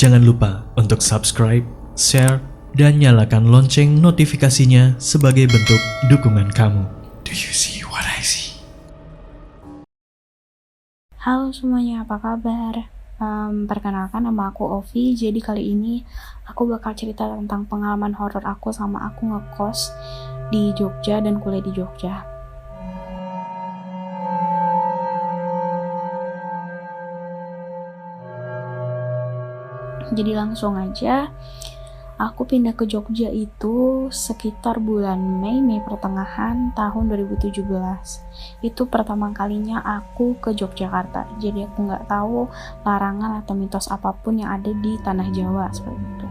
Jangan lupa untuk subscribe, share, dan nyalakan lonceng notifikasinya sebagai bentuk dukungan kamu. Do you see what I see? Halo semuanya, apa kabar? Perkenalkan, nama aku Ovi. Jadi kali ini aku bakal cerita tentang pengalaman horor aku sama aku ngekos di Jogja dan kuliah di Jogja. Jadi langsung aja, aku pindah ke Jogja itu sekitar bulan Mei pertengahan tahun 2017. Itu pertama kalinya aku ke Yogyakarta. Jadi aku nggak tahu larangan atau mitos apapun yang ada di tanah Jawa seperti itu.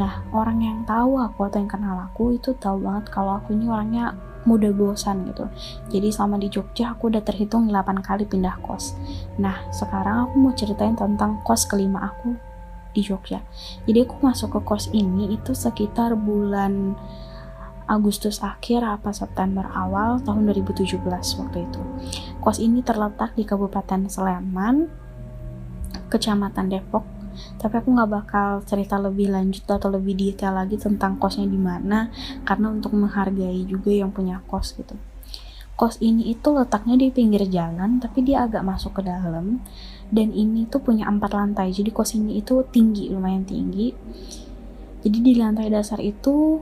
Nah, orang yang tahu aku atau yang kenal aku itu tahu banget kalau aku ini orangnya mudah bosan gitu. Jadi selama di Jogja aku udah terhitung 8 kali pindah kos. Nah, sekarang aku mau ceritain tentang kos kelima aku di Jogja. Jadi aku masuk ke kos ini itu sekitar bulan Agustus akhir apa September awal tahun 2017 waktu itu. Kos ini terletak di Kabupaten Sleman, Kecamatan Depok. Tapi aku nggak bakal cerita lebih lanjut atau lebih detail lagi tentang kosnya di mana, karena untuk menghargai juga yang punya kos gitu. Kos ini itu letaknya di pinggir jalan, tapi dia agak masuk ke dalam. Dan ini tuh punya 4 lantai, jadi kos ini itu tinggi, lumayan tinggi. Jadi di lantai dasar itu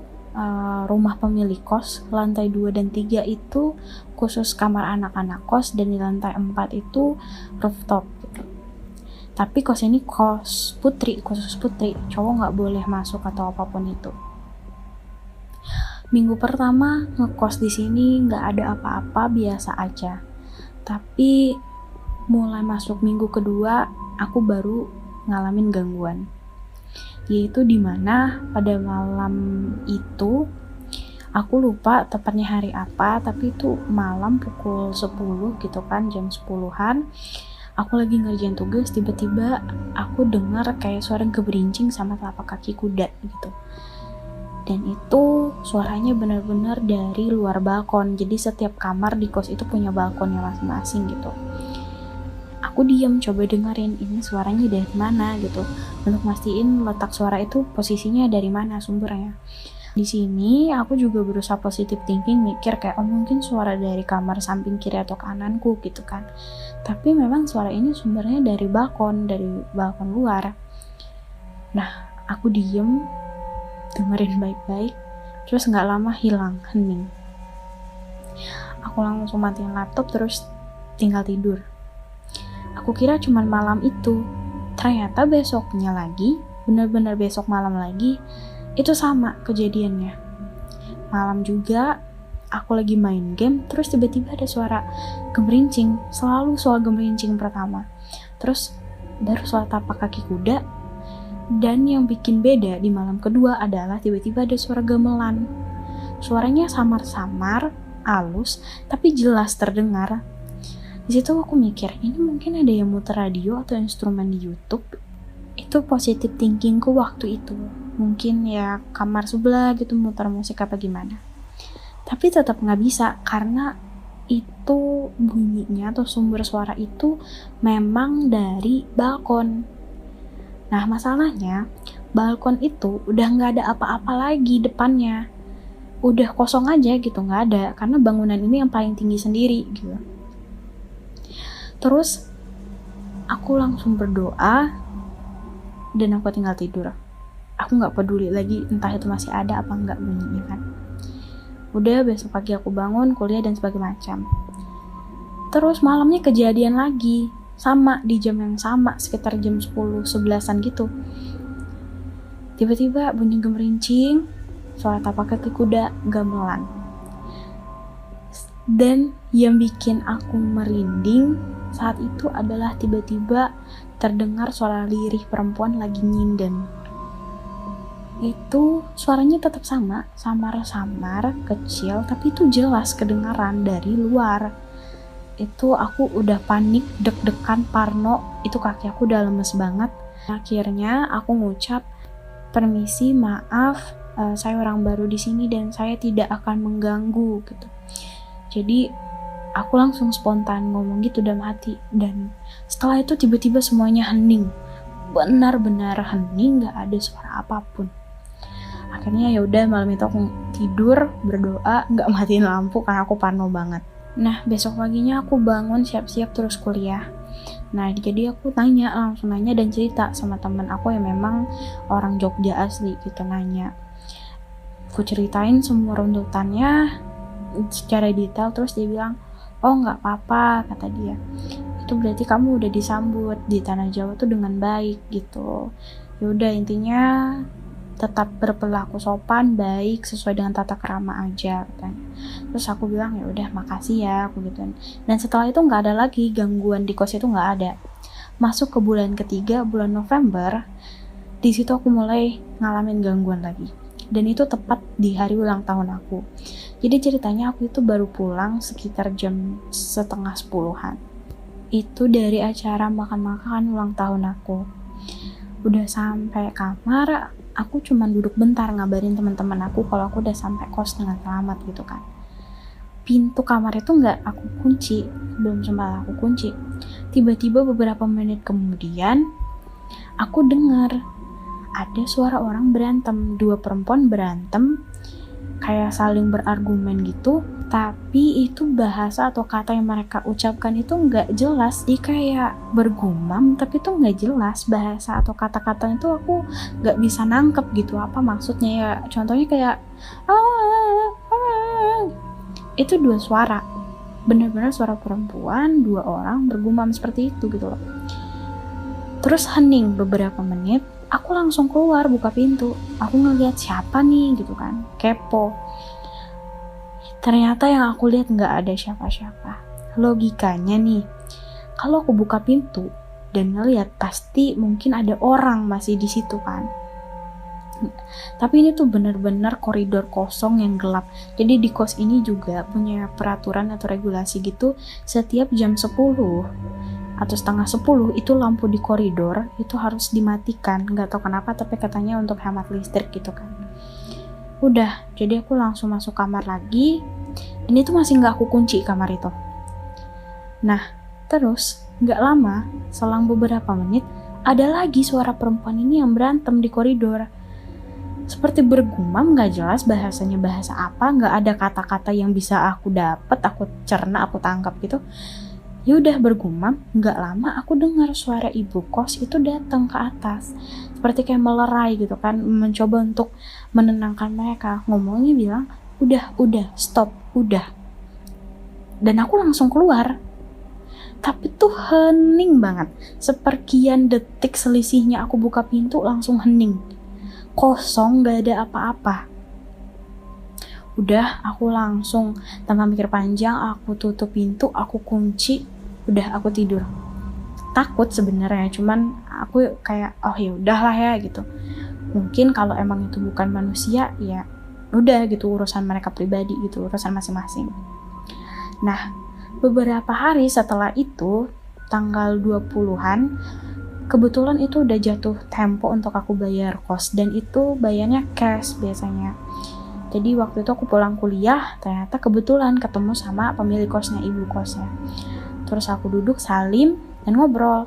rumah pemilik kos, lantai 2 dan 3 itu khusus kamar anak-anak kos, dan di lantai 4 itu rooftop gitu. Tapi kos ini kos putri, khusus putri, cowok nggak boleh masuk atau apapun itu. Minggu pertama ngekos di sini nggak ada apa-apa, biasa aja. Tapi mulai masuk minggu kedua, aku baru ngalamin gangguan. Yaitu dimana pada malam itu, aku lupa tepatnya hari apa, tapi itu malam pukul 10 gitu kan, jam 10-an. Aku lagi ngerjain tugas, tiba-tiba aku dengar kayak suara geberincing sama telapak kaki kuda gitu. Dan itu suaranya benar-benar dari luar balkon. Jadi setiap kamar di kos itu punya balkonnya masing-masing gitu. Aku diam coba dengerin ini suaranya dari mana gitu, untuk mastiin letak suara itu posisinya dari mana sumbernya. Di sini aku juga berusaha positive thinking, mikir kayak mungkin suara dari kamar samping kiri atau kananku gitu kan. Tapi memang suara ini sumbernya dari balkon luar. Nah, aku diem, dengerin baik-baik, terus nggak lama hilang, hening. Aku langsung matiin laptop terus tinggal tidur. Aku kira cuman malam itu. Ternyata besoknya lagi, benar-benar besok malam lagi, itu sama kejadiannya. Malam juga, aku lagi main game, terus tiba-tiba ada suara gemerincing. Selalu suara gemerincing pertama. Terus baru suara tapak kaki kuda. Dan yang bikin beda di malam kedua adalah tiba-tiba ada suara gamelan. Suaranya samar-samar, halus, tapi jelas terdengar. Di situ aku mikir, ini mungkin ada yang muter radio atau instrumen di YouTube. Itu positive thinkingku waktu itu. Mungkin ya kamar sebelah gitu muter musik apa gimana. Tapi tetap nggak bisa, karena itu bunyinya atau sumber suara itu memang dari balkon. Nah masalahnya, balkon itu udah nggak ada apa-apa lagi depannya. Udah kosong aja gitu, nggak ada. Karena bangunan ini yang paling tinggi sendiri gitu. Terus aku langsung berdoa dan aku tinggal tidur. Aku gak peduli lagi entah itu masih ada apa enggak bunyinya kan. Udah besok pagi aku bangun, kuliah dan sebagainya macam. Terus malamnya kejadian lagi, sama di jam yang sama, sekitar jam 10-11an gitu. Tiba-tiba bunyi gemerincing, suara tapak kaki kuda, gamelan. Dan yang bikin aku merinding saat itu adalah tiba-tiba terdengar suara lirih perempuan lagi nyinden. Itu suaranya tetap sama, samar-samar, kecil, tapi itu jelas kedengaran dari luar. Itu aku udah panik, deg-degan, parno, itu kaki aku udah lemes banget. Akhirnya aku ngucap, permisi, maaf, saya orang baru di sini dan saya tidak akan mengganggu gitu. Jadi aku langsung spontan ngomong gitu dalam hati, dan setelah itu tiba-tiba semuanya hening. benar-benar hening, nggak ada suara apapun. Akhirnya ya udah, malam itu aku tidur berdoa, nggak matiin lampu karena aku parno banget. Nah besok paginya aku bangun siap-siap terus kuliah. Nah jadi aku langsung nanya dan cerita sama temen aku yang memang orang Jogja asli gitu, nanya. Aku ceritain semua runtutannya secara detail, terus dia bilang, oh nggak apa-apa, kata dia. Itu berarti kamu udah disambut di tanah Jawa tuh dengan baik gitu. Yaudah intinya tetap berperilaku sopan, baik, sesuai dengan tata krama aja katanya. Terus aku bilang ya udah makasih ya, aku gituin. Dan setelah itu nggak ada lagi gangguan di kos itu, nggak ada. Masuk ke bulan ketiga, bulan November, di situ aku mulai ngalamin gangguan lagi. Dan itu tepat di hari ulang tahun aku. Jadi ceritanya aku itu baru pulang sekitar jam 9:30-an. Itu dari acara makan-makan ulang tahun aku. Udah sampai kamar, aku cuman duduk bentar ngabarin teman-teman aku kalau aku udah sampai kos dengan selamat gitu kan. Pintu kamar itu nggak aku kunci, belum sempat aku kunci. Tiba-tiba beberapa menit kemudian, aku dengar ada suara orang berantem, 2 perempuan berantem, kayak saling berargumen gitu, tapi itu bahasa atau kata yang mereka ucapkan itu nggak jelas. Dia kayak bergumam, tapi itu nggak jelas bahasa atau kata-katanya itu aku nggak bisa nangkep gitu apa maksudnya ya. Contohnya kayak itu 2 suara, benar-benar suara perempuan, 2 orang bergumam seperti itu gitu loh. Terus hening beberapa menit. Aku langsung keluar buka pintu. Aku ngeliat siapa nih gitu kan, kepo. Ternyata yang aku lihat nggak ada siapa-siapa. Logikanya nih, kalau aku buka pintu dan ngeliat pasti mungkin ada orang masih di situ kan. Tapi ini tuh bener-bener koridor kosong yang gelap. Jadi di kos ini juga punya peraturan atau regulasi gitu, setiap jam 10 atau setengah 10 itu lampu di koridor itu harus dimatikan. Nggak tahu kenapa, tapi katanya untuk hemat listrik gitu kan. Udah, jadi aku langsung masuk kamar lagi. Ini tuh masih nggak aku kunci kamar itu. Nah, terus nggak lama, selang beberapa menit, ada lagi suara perempuan ini yang berantem di koridor. Seperti bergumam, nggak jelas bahasanya bahasa apa, nggak ada kata-kata yang bisa aku dapet, aku cerna, aku tangkap gitu. Ya udah bergumam, nggak lama aku dengar suara ibu kos itu datang ke atas, seperti kayak melerai gitu kan, mencoba untuk menenangkan mereka. Ngomongnya bilang, udah, stop, udah. Dan aku langsung keluar. Tapi tuh hening banget. Seperkian detik selisihnya aku buka pintu langsung hening. Kosong, nggak ada apa-apa. Udah, aku langsung tanpa mikir panjang, aku tutup pintu, aku kunci, udah aku tidur. Takut sebenarnya, cuman aku kayak oh ya udahlah ya gitu. Mungkin kalau emang itu bukan manusia, ya udah gitu, urusan mereka pribadi gitu, urusan masing-masing. Nah, beberapa hari setelah itu, tanggal 20-an, kebetulan itu udah jatuh tempo untuk aku bayar kos, dan itu bayarnya cash biasanya. Jadi waktu itu aku pulang kuliah, ternyata kebetulan ketemu sama pemilik kosnya, ibu kosnya. Terus aku duduk salim dan ngobrol.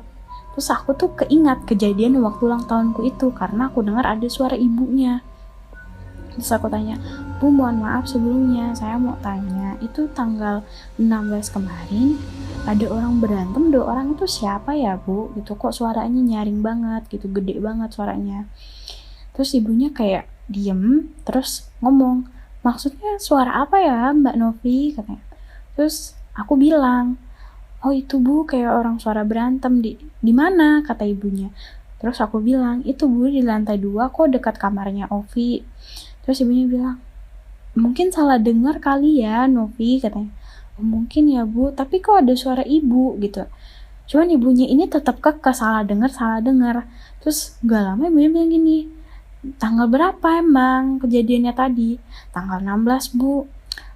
Terus aku tuh keingat kejadian waktu ulang tahunku itu, karena aku dengar ada suara ibunya. Terus aku tanya, Bu mohon maaf sebelumnya, saya mau tanya, itu tanggal 16 kemarin ada orang berantem, 2 orang itu siapa ya Bu? Gitu, kok suaranya nyaring banget gitu, gede banget suaranya. Terus ibunya kayak diem, terus ngomong, maksudnya suara apa ya Mbak Novi, katanya. Terus aku bilang, oh itu Bu kayak orang suara berantem, di mana, kata ibunya. Terus aku bilang, itu Bu di lantai 2 kok, dekat kamarnya Ovi. Terus ibunya bilang, mungkin salah dengar kali ya Novi, katanya. Oh, mungkin ya Bu, tapi kok ada suara ibu gitu. Cuman ibunya ini tetap kekeh salah dengar. Terus gak lama ibunya bilang gini, tanggal berapa emang kejadiannya tadi? Tanggal 16 Bu.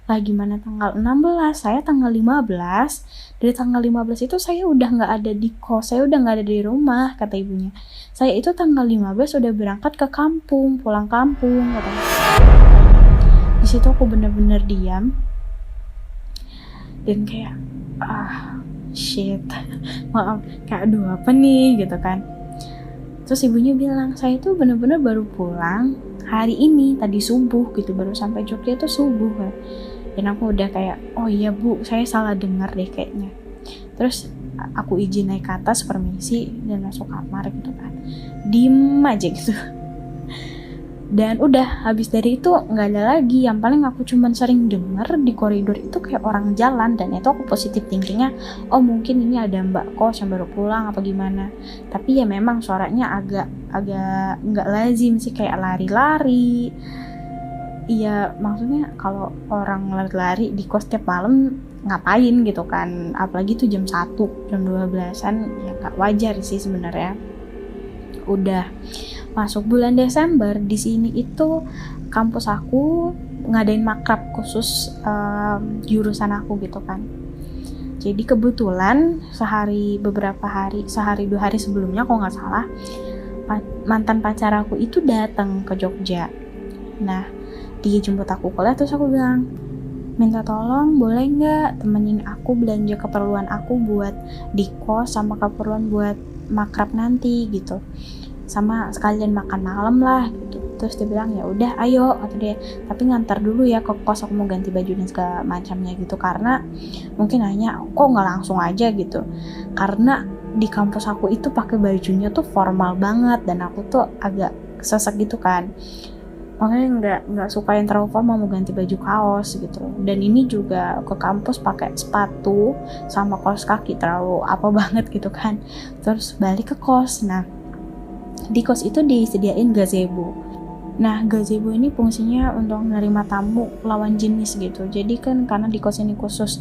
Lah gimana tanggal 16? Saya tanggal 15. Dari tanggal 15 itu saya udah gak ada di kos, saya udah gak ada di rumah, kata ibunya. Saya itu tanggal 15 udah berangkat ke kampung, pulang kampung, katanya. Di situ aku bener-bener diam. Dan kayak, shit, maaf, kayak aduh apa nih gitu kan. Terus ibunya bilang, saya tuh bener-bener baru pulang hari ini, tadi subuh gitu, baru sampai Jogja tuh subuh kan. Dan aku udah kayak, oh iya bu, saya salah dengar deh kayaknya. Terus aku izin naik ke atas, permisi, dan masuk kamar gitu kan. Diem aja gitu. Dan udah, habis dari itu nggak ada lagi. Yang paling aku cuman sering denger di koridor itu kayak orang jalan, dan itu aku positif thinkingnya, oh mungkin ini ada mbak kos yang baru pulang apa gimana. Tapi ya memang suaranya agak nggak lazim sih, kayak lari-lari. Iya, maksudnya kalau orang lari-lari di kos tiap malam ngapain gitu kan, apalagi tuh jam 1, jam 12-an, ya nggak wajar sih sebenarnya. Udah masuk bulan Desember, di sini itu kampus aku ngadain makrab khusus jurusan aku gitu kan. Jadi kebetulan sehari 2 hari sebelumnya kalau nggak salah, mantan pacar aku itu datang ke Jogja. Nah, dia jemput aku kuliah, terus aku bilang, minta tolong boleh nggak temenin aku belanja keperluan aku buat di kos sama keperluan buat makrab nanti gitu, sama sekalian makan malam lah gitu. Terus dia bilang ya udah ayo, kata dia, tapi ngantar dulu ya ke kos, aku mau ganti baju dan segala macamnya gitu, karena mungkin nanya kok nggak langsung aja gitu, karena di kampus aku itu pakai bajunya tuh formal banget dan aku tuh agak sesek gitu kan, makanya nggak suka yang terlalu formal, mau ganti baju kaos gitu. Dan ini juga ke kampus pakai sepatu sama kaos kaki, terlalu apa banget gitu kan. Terus balik ke kos. Nah, di kos itu disediain gazebo. Nah, gazebo ini fungsinya untuk menerima tamu lawan jenis gitu. Jadi kan karena di kos ini khusus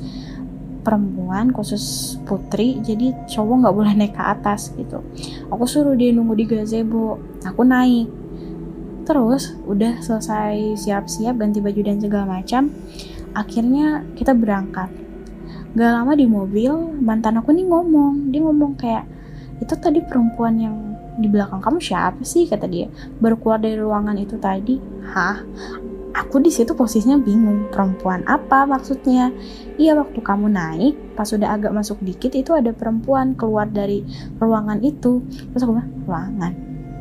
perempuan, khusus putri, jadi cowok nggak boleh naik ke atas gitu. Aku suruh dia nunggu di gazebo, aku naik. Terus udah selesai siap-siap ganti baju dan segala macam, akhirnya kita berangkat. Gak lama di mobil, mantan aku nih dia ngomong kayak, itu tadi perempuan yang di belakang kamu siapa sih, kata dia, baru keluar dari ruangan itu tadi. Hah? Aku di situ posisinya bingung, perempuan apa maksudnya? Iya, waktu kamu naik, pas udah agak masuk dikit itu ada perempuan keluar dari ruangan itu. Terus aku bilang,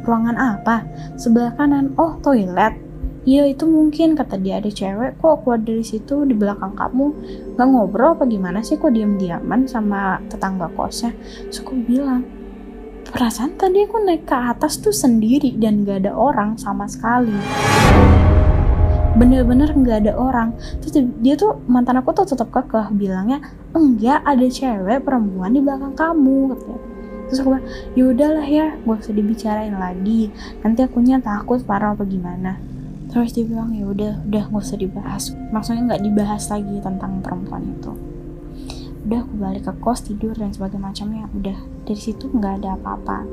ruangan apa? Sebelah kanan. Oh, toilet. Iya, itu mungkin, kata dia, ada cewek kok keluar dari situ di belakang kamu. Gak ngobrol apa gimana sih, kok diam-diaman sama tetangga kosnya? Terus aku bilang, perasaan tadi aku naik ke atas tuh sendiri dan gak ada orang sama sekali. Bener-bener gak ada orang. Terus dia tuh, mantan aku tuh tetap kekeh bilangnya, enggak, ada cewek perempuan di belakang kamu, katanya. Terus aku bilang, yaudahlah ya, gak usah dibicarain lagi, nanti akunya takut parah apa gimana. Terus dia bilang, ya udah gak usah dibahas, maksudnya gak dibahas lagi tentang perempuan itu. Udah, aku balik ke kos, tidur dan sebagainya macamnya. Udah, dari situ gak ada apa-apa.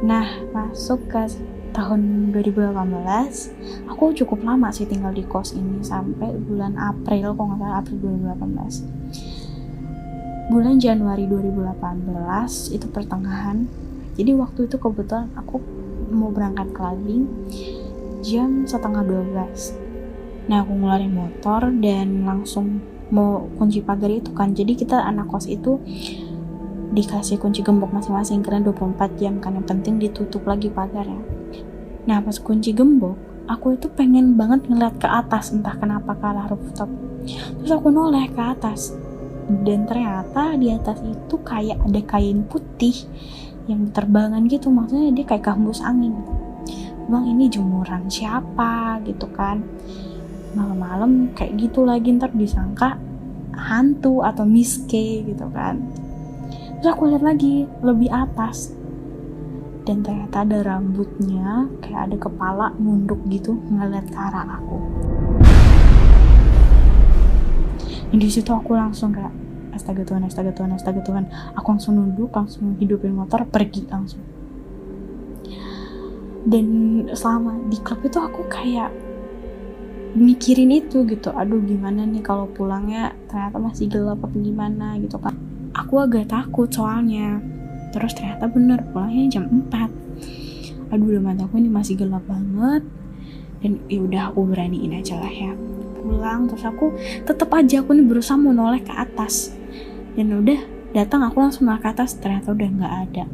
Nah, masuk ke tahun 2018, aku cukup lama sih tinggal di kos ini, sampai bulan April, kalau gak salah April 2018. Bulan Januari 2018 itu pertengahan. Jadi waktu itu kebetulan aku mau berangkat clubbing jam 11:30. Nah, aku ngeluarin motor dan langsung mau kunci pagar itu kan. Jadi kita anak kos itu dikasih kunci gembok masing-masing karena 24 jam kan, yang penting ditutup lagi pagarnya. Nah, pas kunci gembok, aku itu pengen banget ngeliat ke atas, entah kenapa ke arah rooftop. Terus aku noleh ke atas. Dan ternyata di atas itu kayak ada kain putih yang terbangan gitu, maksudnya dia kayak kehembus angin. Bang, ini jemuran siapa gitu kan, malam-malam kayak gitu lagi, ntar disangka hantu atau miske gitu kan. Terus aku lihat lagi lebih atas, dan ternyata ada rambutnya, kayak ada kepala nunduk gitu ngeliat ke arah aku. Dan di situ aku langsung kayak astaga Tuhan. Aku langsung nunduk, langsung hidupin motor, pergi langsung. Dan selama di klub itu aku kayak mikirin itu gitu. Aduh, gimana nih kalau pulangnya ternyata masih gelap apa gimana gitu kan. Aku agak takut soalnya. Terus ternyata bener pulangnya jam 4. Aduh, udah mataku ini masih gelap banget. Dan ya udah, aku beraniin aja lah ya pulang. Terus aku tetap aja aku nih berusaha mau noleh ke atas, dan udah datang aku langsung noleh ke atas, ternyata udah nggak ada.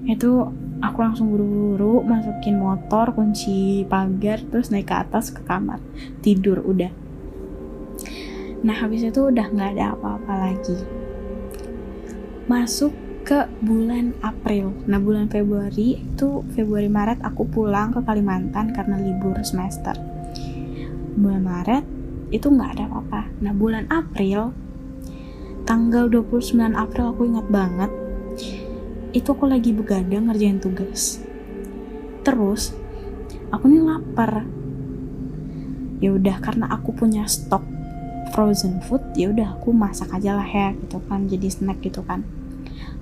Itu aku langsung buru-buru masukin motor, kunci pagar, terus naik ke atas ke kamar tidur udah. Nah habis itu udah nggak ada apa-apa lagi. Masuk ke bulan April. Nah bulan Februari itu, Februari Maret aku pulang ke Kalimantan karena libur semester. Bulan Maret itu nggak ada apa-apa. Nah bulan April, tanggal 29 April aku ingat banget, itu aku lagi begadang ngerjain tugas. Terus aku nih lapar. Ya udah, karena aku punya stok frozen food, ya udah aku masak aja lah ya gitu kan, jadi snack gitu kan.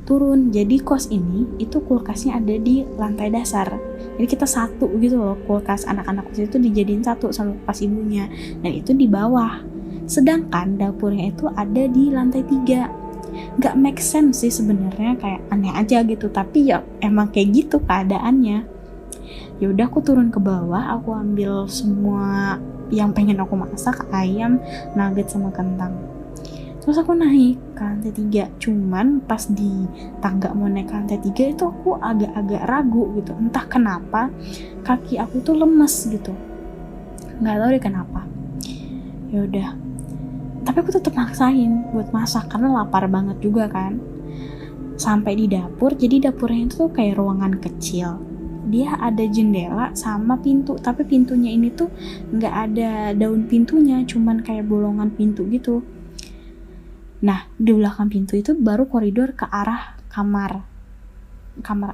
Turun, jadi kos ini itu kulkasnya ada di lantai dasar. Jadi kita satu gitu loh, kulkas anak-anak kos itu dijadiin satu sama kulkas ibunya, dan itu di bawah. Sedangkan dapurnya itu ada di lantai 3. Gak make sense sih sebenarnya, kayak aneh aja gitu, tapi ya emang kayak gitu keadaannya. Ya udah aku turun ke bawah, aku ambil semua yang pengen aku masak, ayam, nugget sama kentang. Terus aku naik ke lantai 3. Cuman pas di tangga mau naik ke lantai 3 itu aku agak-agak ragu gitu. Entah kenapa kaki aku tuh lemes gitu. Nggak tahu deh kenapa. Ya udah. Tapi aku tetap maksain buat masak karena lapar banget juga kan. Sampai di dapur, jadi dapurnya itu tuh kayak ruangan kecil. Dia ada jendela sama pintu, tapi pintunya ini tuh nggak ada daun pintunya, cuman kayak bolongan pintu gitu. Nah, di belakang pintu itu baru koridor ke arah kamar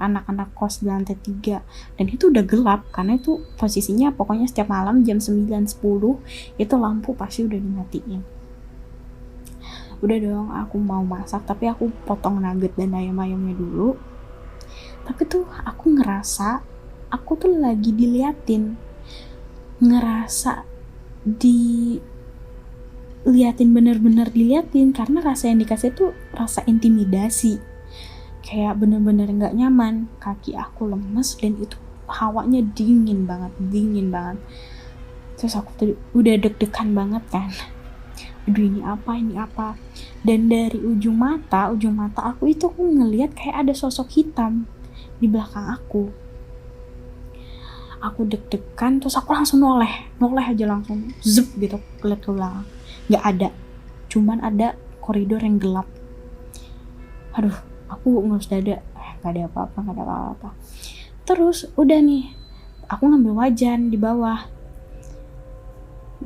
anak-anak kos di lantai 3. Dan itu udah gelap, karena itu posisinya pokoknya setiap malam jam 9-10 itu lampu pasti udah dimatiin. Udah dong, aku mau masak, tapi aku potong nugget dan ayam-ayamnya dulu. Tapi tuh aku ngerasa aku tuh lagi diliatin, ngerasa diliatin, bener-bener diliatin, karena rasa yang dikasih tuh rasa intimidasi, kayak bener-bener nggak nyaman. Kaki aku lemes dan itu hawanya dingin banget. Terus aku tuh udah deg-degan banget kan, aduh ini apa. Dan dari ujung mata aku itu aku ngelihat kayak ada sosok hitam di belakang aku. Aku deg-degan, terus aku langsung noleh aja, langsung zup gitu, lihat ke belakang. Nggak ada, cuman ada koridor yang gelap. Aduh, aku ngelus dada, nggak ada apa-apa. Terus udah nih, aku ngambil wajan di bawah,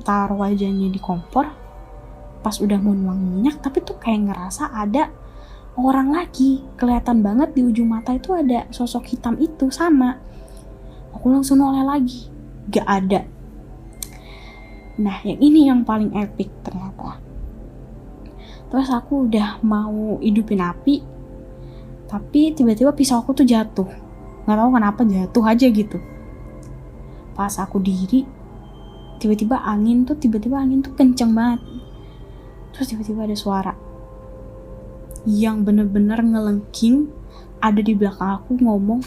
taruh wajannya di kompor. Pas udah mau nuang minyak, tapi tuh kayak ngerasa ada orang lagi, kelihatan banget di ujung mata itu ada sosok hitam itu sama. Aku langsung noleh lagi, gak ada. Nah yang ini yang paling epic ternyata. Terus aku udah mau hidupin api, tapi tiba-tiba pisau aku tuh jatuh. Gak tahu kenapa jatuh aja gitu. Pas aku diri, tiba-tiba angin tuh kenceng banget. Terus tiba-tiba ada suara yang bener-bener ngelengking ada di belakang aku ngomong,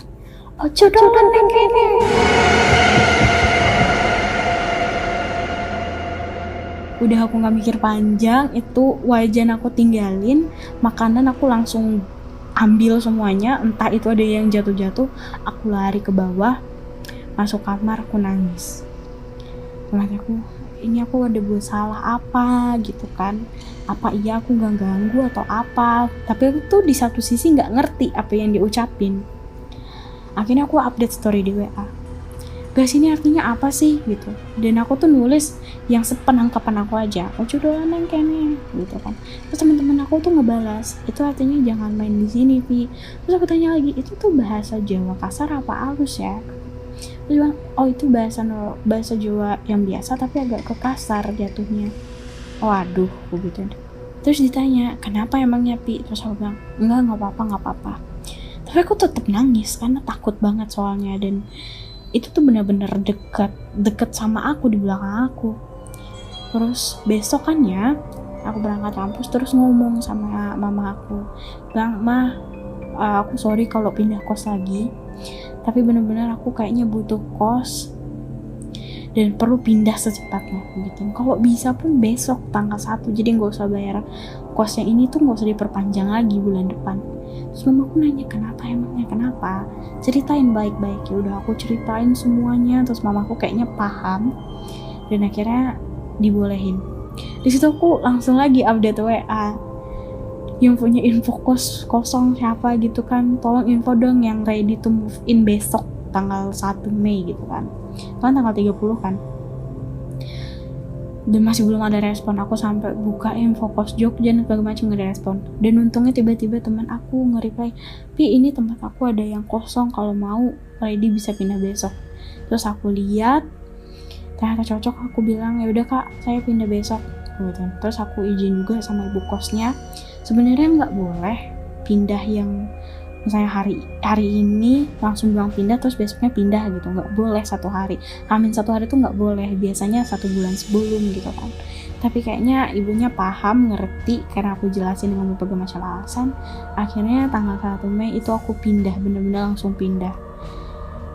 "Ojo dolan ning kene." Udah aku gak mikir panjang, itu wajan aku tinggalin, makanan aku langsung ambil semuanya, entah itu ada yang jatuh-jatuh, aku lari ke bawah, masuk kamar, aku nangis. Ini aku ada buat salah apa gitu kan, apa iya aku gak ganggu atau apa. Tapi aku tuh di satu sisi gak ngerti apa yang diucapin. Akhirnya aku update story di WA, guys ini artinya apa sih gitu. Dan aku tuh nulis yang sepenangkapan aku aja, ojo dolan nang kene gitu kan. Terus teman-teman aku tuh ngebalas, itu artinya jangan main di sini Vi. Terus aku tanya lagi, itu tuh bahasa Jawa kasar apa halus ya? Terus bilang, oh itu bahasa Jawa yang biasa tapi agak ke kasar jatuhnya. Waduh, aku gitu. Terus ditanya, kenapa emangnya Pi? Terus aku bilang, enggak apa-apa. Tapi aku tetap nangis karena takut banget soalnya. Dan itu tuh benar-benar deket sama aku, di belakang aku. Terus besokannya aku berangkat kampus, terus ngomong sama mama aku, bilang, "Ma, aku sorry kalau pindah kos lagi, tapi benar-benar aku kayaknya butuh kos dan perlu pindah secepatnya gitu. Kalau bisa pun besok tanggal 1, jadi nggak usah bayar kosnya ini tuh, nggak usah diperpanjang lagi bulan depan. Terus mamaku nanya kenapa, ceritain baik-baik. Ya udah aku ceritain semuanya, terus mamaku kayaknya paham dan akhirnya dibolehin. Di situ aku langsung lagi update WA, yang punya info kos kosong siapa gitu kan, tolong info dong yang ready to move in besok tanggal 1 Mei gitu kan tanggal 30 kan. Dan masih belum ada respon. Aku sampai buka info kos Jogja dan segala macam, gak ada respon. Dan untungnya tiba-tiba teman aku nge-reply, "Pi, ini tempat aku ada yang kosong, kalau mau ready bisa pindah besok." Terus aku lihat ternyata cocok, aku bilang ya udah Kak, saya pindah besok gitu. Terus aku izin juga sama ibu kosnya, sebenarnya nggak boleh pindah yang misalnya hari ini langsung bilang pindah terus besoknya pindah gitu, nggak boleh 1 hari, amin 1 hari tuh nggak boleh, biasanya 1 bulan sebelum gitu kan. Tapi kayaknya ibunya paham, ngerti, karena aku jelasin dengan berbagai macam alasan. Akhirnya tanggal 1 Mei itu aku pindah, bener-bener langsung pindah.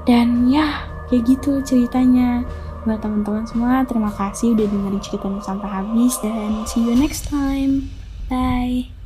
Dan ya kayak gitu ceritanya. Buat teman-teman semua, terima kasih udah dengerin ceritanya sampai habis, dan see you next time. Bye.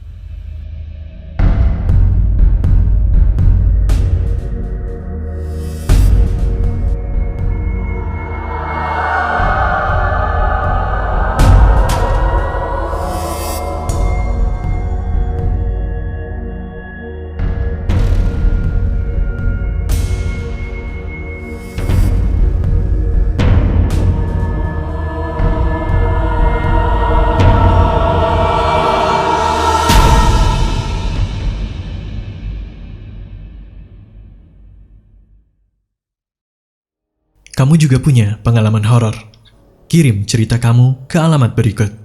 Kamu juga punya pengalaman horor? Kirim cerita kamu ke alamat berikut.